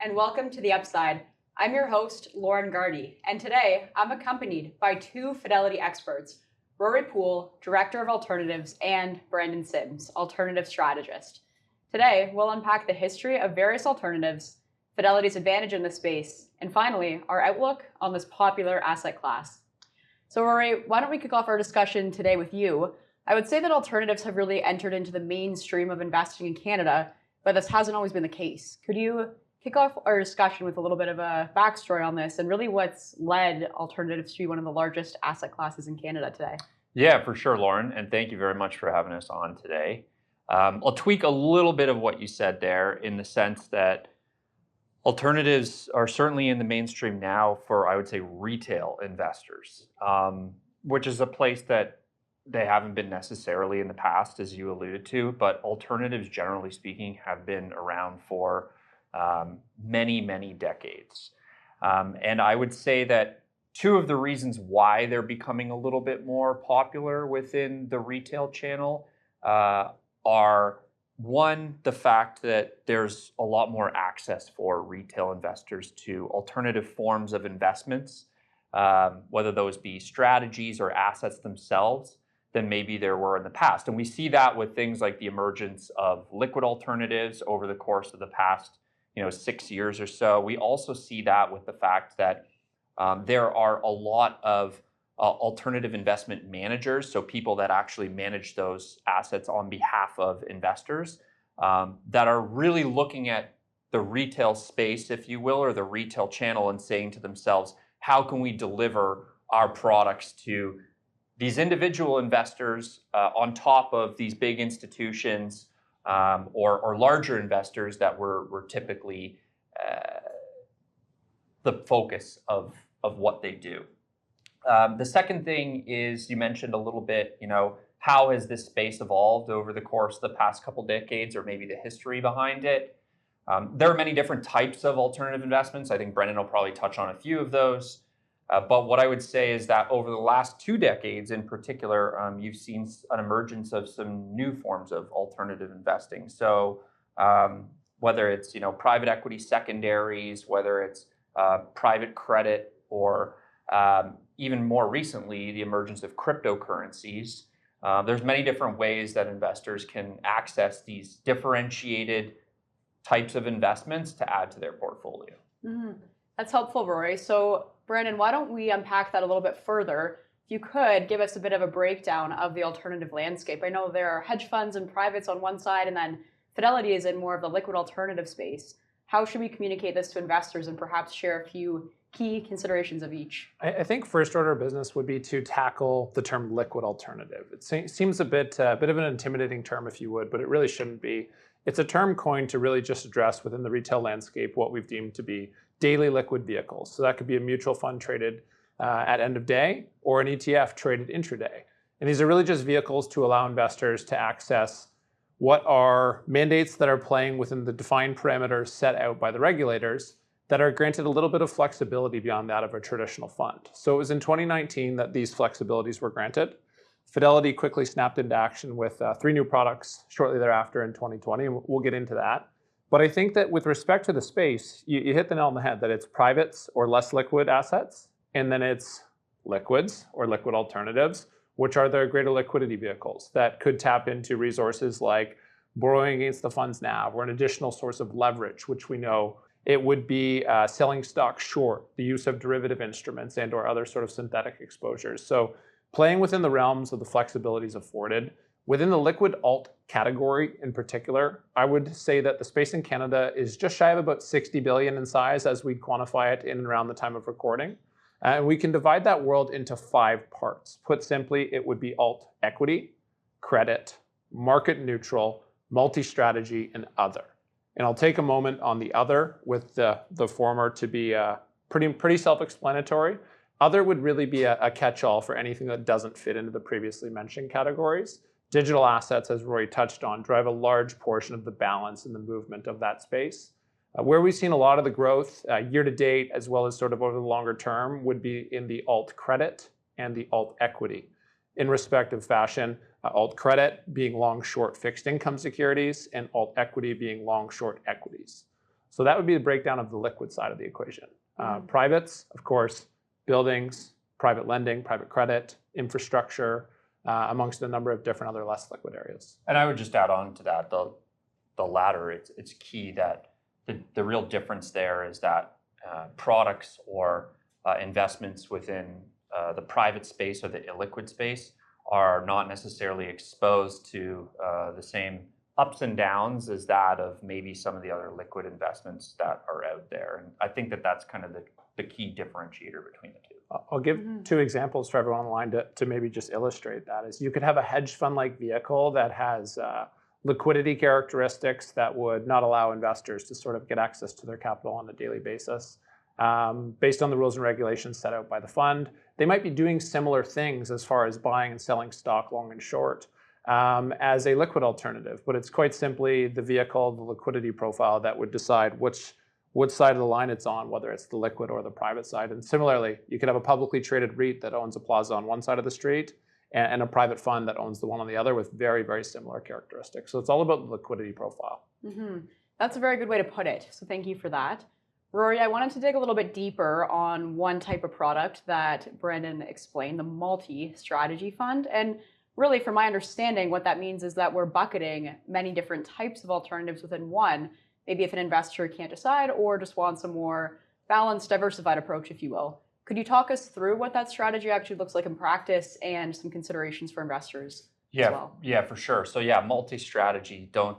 and welcome to The Upside. I'm your host, Lauren Gardy, and today I'm accompanied by two Fidelity experts, Rory Poole, Director of Alternatives, and Brandon Sims, Alternative Strategist. Today, we'll unpack the history of various alternatives, Fidelity's advantage in the space, and finally, our outlook on this popular asset class. So Rory, why don't we kick off our discussion today with you? I would say that alternatives have really entered into the mainstream of investing in Canada, but this hasn't always been the case. Could you kick off our discussion with a little bit of a backstory on this and really what's led alternatives to be one of the largest asset classes in Canada today? Yeah, for sure, Lauren, and thank you very much for having us on today. I'll tweak a little bit of what you said there in the sense that alternatives are certainly in the mainstream now for, I would say, retail investors, which is a place that they haven't been necessarily in the past, as you alluded to, but alternatives, generally speaking, have been around for many, many decades. And I would say that two of the reasons why they're becoming a little bit more popular within the retail channel are, one, the fact that there's a lot more access for retail investors to alternative forms of investments, whether those be strategies or assets themselves, than maybe there were in the past. And we see that with things like the emergence of liquid alternatives over the course of the past 6 years or so. We also see that with the fact that there are a lot of alternative investment managers, so people that actually manage those assets on behalf of investors, that are really looking at the retail space, if you will, or the retail channel and saying to themselves, how can we deliver our products to these individual investors on top of these big institutions or larger investors that were typically the focus of what they do. The second thing is, you mentioned a little bit, how has this space evolved over the course of the past couple decades, or maybe the history behind it. There are many different types of alternative investments. I think Brendan will probably touch on a few of those. But what I would say is that over the last 2 decades in particular, you've seen an emergence of some new forms of alternative investing. So whether it's private equity secondaries, whether it's private credit, or even more recently, the emergence of cryptocurrencies, there's many different ways that investors can access these differentiated types of investments to add to their portfolio. Mm-hmm. That's helpful, Rory. So Brandon, why don't we unpack that a little bit further? If you could give us a bit of a breakdown of the alternative landscape. I know there are hedge funds and privates on one side, and then Fidelity is in more of the liquid alternative space. How should we communicate this to investors and perhaps share a few key considerations of each? I think first order of business would be to tackle the term liquid alternative. It seems a bit of an intimidating term, if you would, but it really shouldn't be. It's a term coined to really just address within the retail landscape what we've deemed to be daily liquid vehicles. So that could be a mutual fund traded at end of day or an ETF traded intraday. And these are really just vehicles to allow investors to access what are mandates that are playing within the defined parameters set out by the regulators that are granted a little bit of flexibility beyond that of a traditional fund. So it was in 2019 that these flexibilities were granted. Fidelity quickly snapped into action with 3 new products shortly thereafter in 2020, and we'll get into that. But I think that with respect to the space, you hit the nail on the head that it's privates or less liquid assets, and then it's liquids or liquid alternatives, which are the greater liquidity vehicles that could tap into resources like borrowing against the fund's NAV or an additional source of leverage, which we know it would be selling stock short, the use of derivative instruments and or other sort of synthetic exposures. So playing within the realms of the flexibilities afforded. Within the liquid alt category in particular, I would say that the space in Canada is just shy of about 60 billion in size as we quantify it in and around the time of recording. And we can divide that world into 5 parts. Put simply, it would be alt equity, credit, market neutral, multi-strategy, and other. And I'll take a moment on the other, with the former to be pretty self-explanatory. Other would really be a catch-all for anything that doesn't fit into the previously mentioned categories. Digital assets, as Rory touched on, drive a large portion of the balance and the movement of that space. Where we've seen a lot of the growth year to date, as well as sort of over the longer term, would be in the alt credit and the alt equity. In respective fashion, alt credit being long short fixed income securities and alt equity being long short equities. So that would be the breakdown of the liquid side of the equation. Privates, of course, buildings, private lending, private credit, infrastructure, amongst a number of different other less liquid areas. And I would just add on to that, the latter, it's key that the real difference there is that products or investments within the private space or the illiquid space are not necessarily exposed to the same ups and downs as that of maybe some of the other liquid investments that are out there. And I think that that's kind of the key differentiator between the two. I'll give two examples for everyone online to maybe just illustrate that. Is you could have a hedge fund-like vehicle that has liquidity characteristics that would not allow investors to sort of get access to their capital on a daily basis. Based on the rules and regulations set out by the fund, they might be doing similar things as far as buying and selling stock long and short as a liquid alternative, but it's quite simply the vehicle, the liquidity profile that would decide which side of the line it's on, whether it's the liquid or the private side. And similarly, you could have a publicly traded REIT that owns a plaza on one side of the street and a private fund that owns the one on the other with very, very similar characteristics. So it's all about the liquidity profile. That's a very good way to put it. So thank you for that. Rory, I wanted to dig a little bit deeper on one type of product that Brandon explained, the multi-strategy fund. And really, from my understanding, what that means is that we're bucketing many different types of alternatives within one. Maybe if an investor can't decide or just wants a more balanced, diversified approach, if you will. Could you talk us through what that strategy actually looks like in practice and some considerations for investors as well? Yeah, for sure. So yeah, multi-strategy. Don't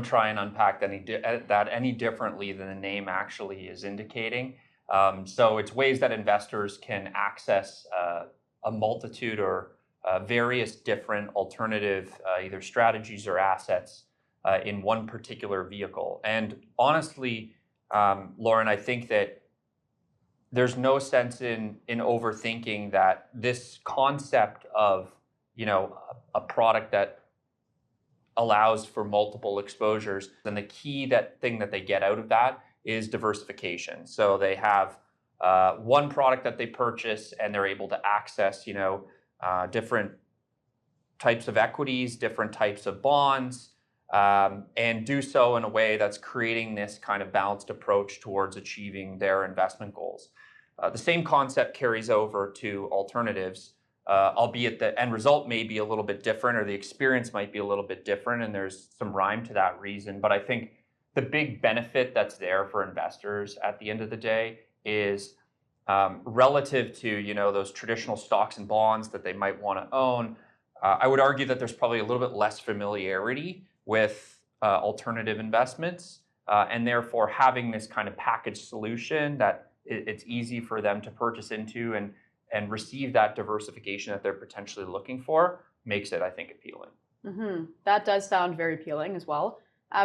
try and unpack that any differently than the name actually is indicating. So it's ways that investors can access a multitude or various different alternative either strategies or assets in one particular vehicle. And honestly, Lauren, I think that there's no sense in overthinking that this concept of, a product that allows for multiple exposures, and the key thing that they get out of that is diversification. So they have one product that they purchase and they're able to access, different types of equities, different types of bonds, and do so in a way that's creating this kind of balanced approach towards achieving their investment goals. The same concept carries over to alternatives, albeit the end result may be a little bit different or the experience might be a little bit different, and there's some rhyme to that reason. But I think the big benefit that's there for investors at the end of the day is relative to those traditional stocks and bonds that they might want to own. I would argue that there's probably a little bit less familiarity with alternative investments, and therefore having this kind of packaged solution that it's easy for them to purchase into and receive that diversification that they're potentially looking for makes it, I think, appealing. That does sound very appealing as well.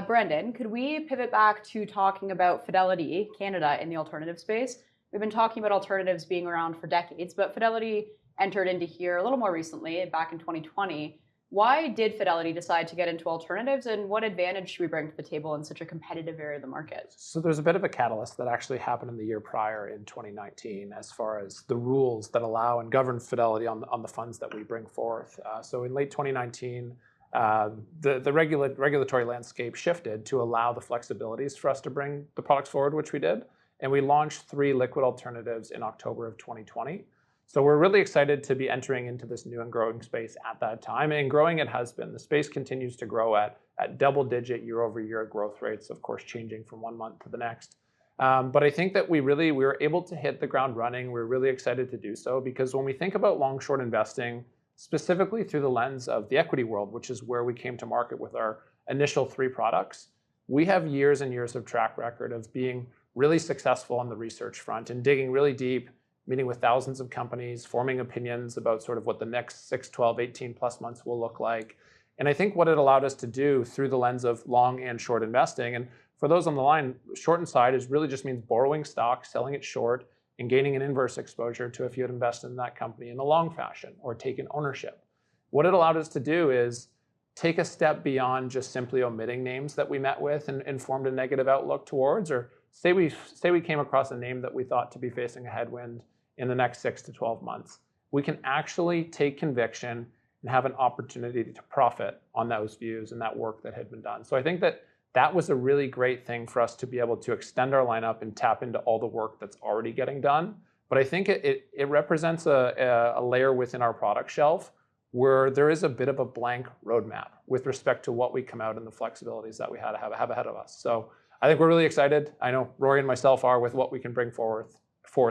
Brendan, could we pivot back to talking about Fidelity Canada in the alternative space? We've been talking about alternatives being around for decades, but Fidelity entered into here a little more recently, back in 2020. Why did Fidelity decide to get into alternatives, and what advantage should we bring to the table in such a competitive area of the market? So there's a bit of a catalyst that actually happened in the year prior in 2019 as far as the rules that allow and govern Fidelity on the funds that we bring forth. So in late 2019, the regulatory landscape shifted to allow the flexibilities for us to bring the products forward, which we did. And we launched 3 liquid alternatives in October of 2020. So we're really excited to be entering into this new and growing space at that time. And growing it has been. The space continues to grow at double-digit year-over-year growth rates, of course, changing from one month to the next. But I think that we were able to hit the ground running. We're really excited to do so because when we think about long-short investing, specifically through the lens of the equity world, which is where we came to market with our initial 3 products, we have years and years of track record of being really successful on the research front and digging really deep, meeting with thousands of companies, forming opinions about sort of what the next 6, 12, 18 plus months will look like. And I think what it allowed us to do through the lens of long and short investing, and for those on the line, short and side really just means borrowing stock, selling it short, and gaining an inverse exposure to if you had invested in that company in a long fashion or taken ownership. What it allowed us to do is take a step beyond just simply omitting names that we met with and formed a negative outlook towards, or say we came across a name that we thought to be facing a headwind in the next 6 to 12 months. We can actually take conviction and have an opportunity to profit on those views and that work that had been done. So I think that that was a really great thing for us to be able to extend our lineup and tap into all the work that's already getting done. But I think it represents a layer within our product shelf where there is a bit of a blank roadmap with respect to what we come out and the flexibilities that we have ahead of us. So I think we're really excited. I know Rory and myself are with what we can bring forth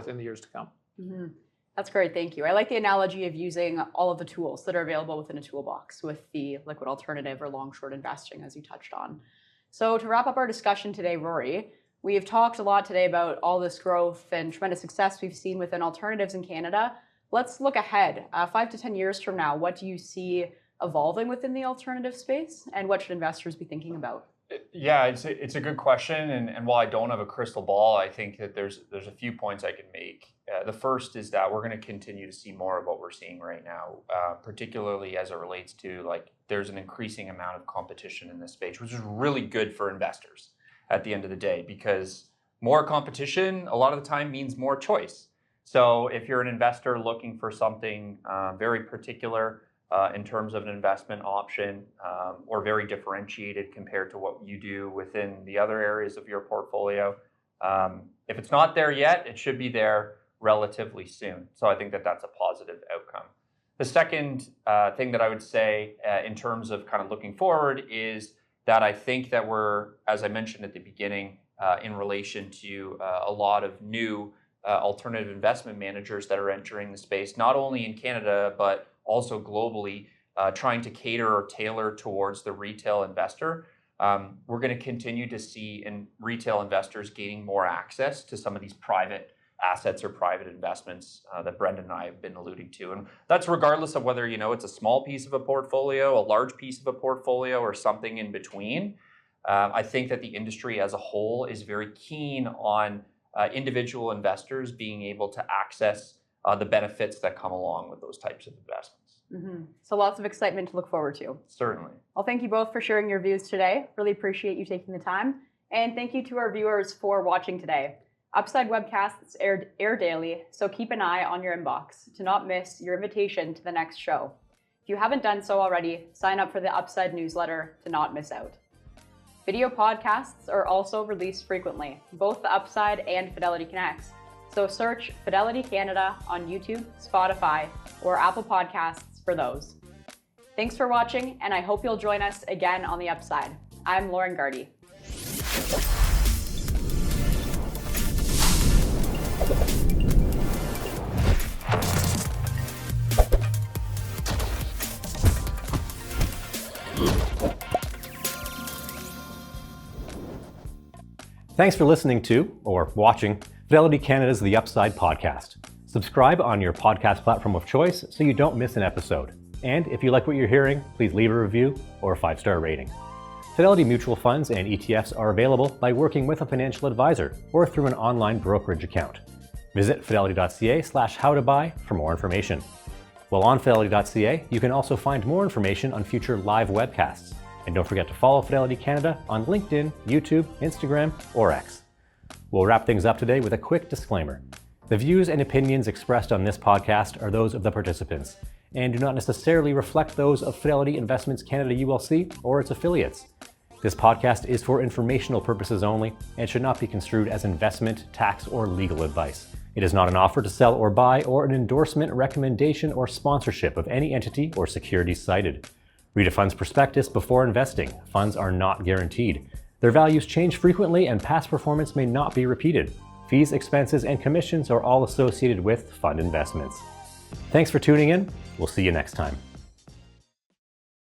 in the years to come. Mm-hmm. That's great, thank you. I like the analogy of using all of the tools that are available within a toolbox with the liquid alternative or long-short investing, as you touched on. So to wrap up our discussion today, Rory, we have talked a lot today about all this growth and tremendous success we've seen within alternatives in Canada. Let's look ahead. 5 to 10 years from now, what do you see evolving within the alternative space, and what should investors be thinking about? Yeah, it's a good question, and while I don't have a crystal ball, I think that there's a few points I can make. The first is that we're going to continue to see more of what we're seeing right now, particularly as it relates to there's an increasing amount of competition in this space, which is really good for investors at the end of the day, because more competition a lot of the time means more choice. So if you're an investor looking for something very particular in terms of an investment option or very differentiated compared to what you do within the other areas of your portfolio, if it's not there yet, it should be there relatively soon. So I think that that's a positive outcome. The second thing that I would say in terms of kind of looking forward is that I think that we're, as I mentioned at the beginning, in relation to a lot of new alternative investment managers that are entering the space, not only in Canada, but also globally, trying to cater or tailor towards the retail investor. We're going to continue to see retail investors gaining more access to some of these private assets or private investments that Brendan and I have been alluding to. And that's regardless of whether, it's a small piece of a portfolio, a large piece of a portfolio, or something in between. I think that the industry as a whole is very keen on individual investors being able to access the benefits that come along with those types of investments. Mm-hmm. So lots of excitement to look forward to. Certainly. Well, thank you both for sharing your views today. Really appreciate you taking the time. And thank you to our viewers for watching today. Upside webcasts air daily, so keep an eye on your inbox to not miss your invitation to the next show. If you haven't done so already, sign up for the Upside newsletter to not miss out. Video podcasts are also released frequently, both the Upside and Fidelity Connects. So search Fidelity Canada on YouTube, Spotify, or Apple Podcasts for those. Thanks for watching, and I hope you'll join us again on the Upside. I'm Lauren Gardy. Thanks for listening to, or watching, Fidelity Canada's The Upside podcast. Subscribe on your podcast platform of choice so you don't miss an episode. And if you like what you're hearing, please leave a review or a 5-star rating. Fidelity mutual funds and ETFs are available by working with a financial advisor or through an online brokerage account. Visit fidelity.ca/howtobuy for more information. While on fidelity.ca, you can also find more information on future live webcasts. And don't forget to follow Fidelity Canada on LinkedIn, YouTube, Instagram, or X. We'll wrap things up today with a quick disclaimer. The views and opinions expressed on this podcast are those of the participants and do not necessarily reflect those of Fidelity Investments Canada ULC or its affiliates. This podcast is for informational purposes only and should not be construed as investment, tax, or legal advice. It is not an offer to sell or buy or an endorsement, recommendation, or sponsorship of any entity or securities cited. Read a fund's prospectus before investing. Funds are not guaranteed. Their values change frequently and past performance may not be repeated. Fees, expenses, and commissions are all associated with fund investments. Thanks for tuning in. We'll see you next time.